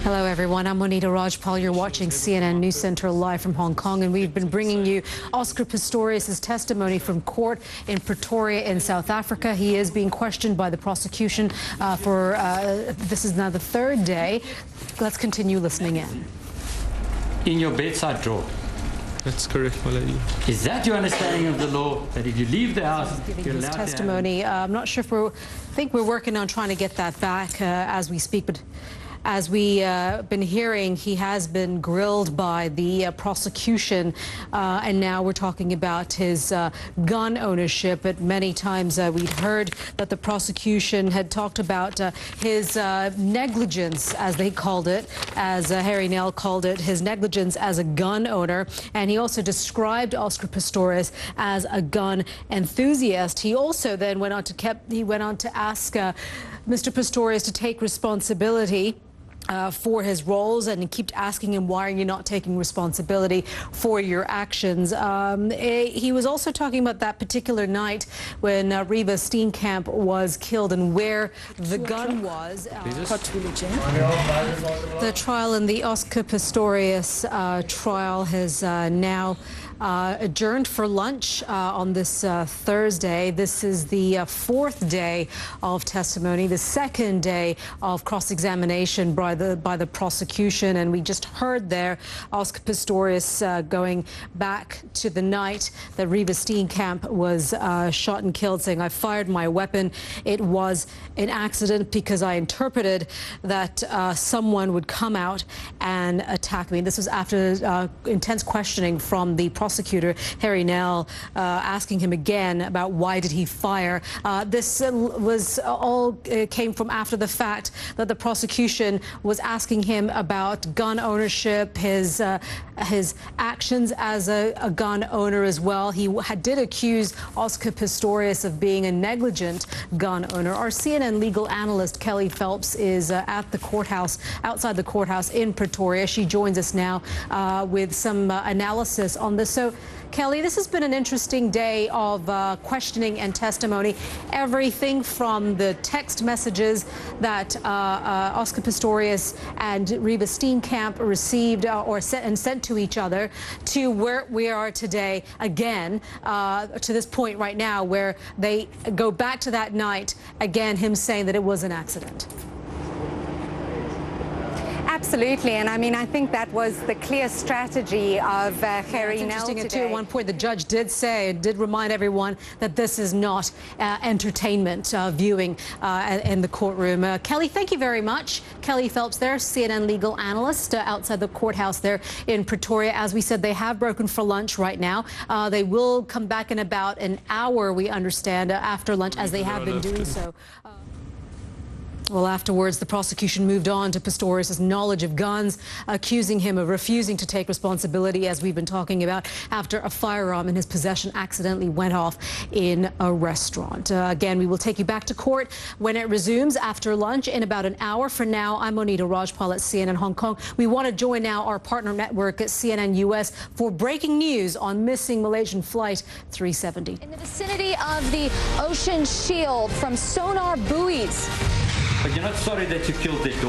Hello, everyone. I'm Monita Rajpal. You're watching CNN News Center live from Hong Kong, and we've been bringing you Oscar Pistorius' testimony from court in Pretoria in South Africa. He is being questioned by the prosecution this is now the third day. Let's continue listening in. In your bedside drawer. That's correct, my lady. Is that your understanding of the law, that if you leave the house, you're allowed testimony. I'm not sure if I think we're working on trying to get that back as we speak, but as we've been hearing, he has been grilled by the prosecution, and now we're talking about his gun ownership. But many times we'd heard that the prosecution had talked about his negligence, as they called it, as Harry Nell called it, his negligence as a gun owner. And he also described Oscar Pistorius as a gun enthusiast. He also then went on to ask Mr. Pistorius to take responsibility for his roles, and he kept asking him, why are you not taking responsibility for your actions? He was also talking about that particular night when Reva Steenkamp was killed and where the gun was. The trial in the Oscar Pistorius trial has now adjourned for lunch on this Thursday. This is the fourth day of testimony, the second day of cross-examination by the prosecution, and we just heard there Oscar Pistorius going back to the night that Reva Steenkamp was shot and killed, saying, "I fired my weapon. It was an accident because I interpreted that someone would come out and attack me." This was after intense questioning from the prosecutor, Harry Nell, asking him again about why did he fire. This was all came from after the fact that the prosecution was asking him about gun ownership, his actions as a gun owner as well. He did accuse Oscar Pistorius of being a negligent gun owner. Our CNN legal analyst Kelly Phelps is at the courthouse, outside the courthouse in Pretoria. She joins us now with some analysis on this. So, Kelly, this has been an interesting day of questioning and testimony. Everything from the text messages that Oscar Pistorius and Reva Steenkamp received or sent to each other, to where we are today, again, to this point right now, where they go back to that night, again, him saying that it was an accident. Absolutely, and I mean, I think that was the clear strategy of Harry Nell interesting today. Too, at one point, the judge did remind everyone that this is not entertainment viewing in the courtroom. Kelly, thank you very much. Kelly Phelps there, CNN legal analyst outside the courthouse there in Pretoria. As we said, they have broken for lunch right now. They will come back in about an hour, we understand, after lunch, as they have been doing so. Well, afterwards, the prosecution moved on to Pistorius' knowledge of guns, accusing him of refusing to take responsibility, as we've been talking about, after a firearm in his possession accidentally went off in a restaurant. Again, we will take you back to court when it resumes after lunch in about an hour. For now, I'm Monita Rajpal at CNN Hong Kong. We want to join now our partner network at CNN US for breaking news on missing Malaysian flight 370. In the vicinity of the Ocean Shield from sonar buoys. But you're not sorry that you killed their daughter.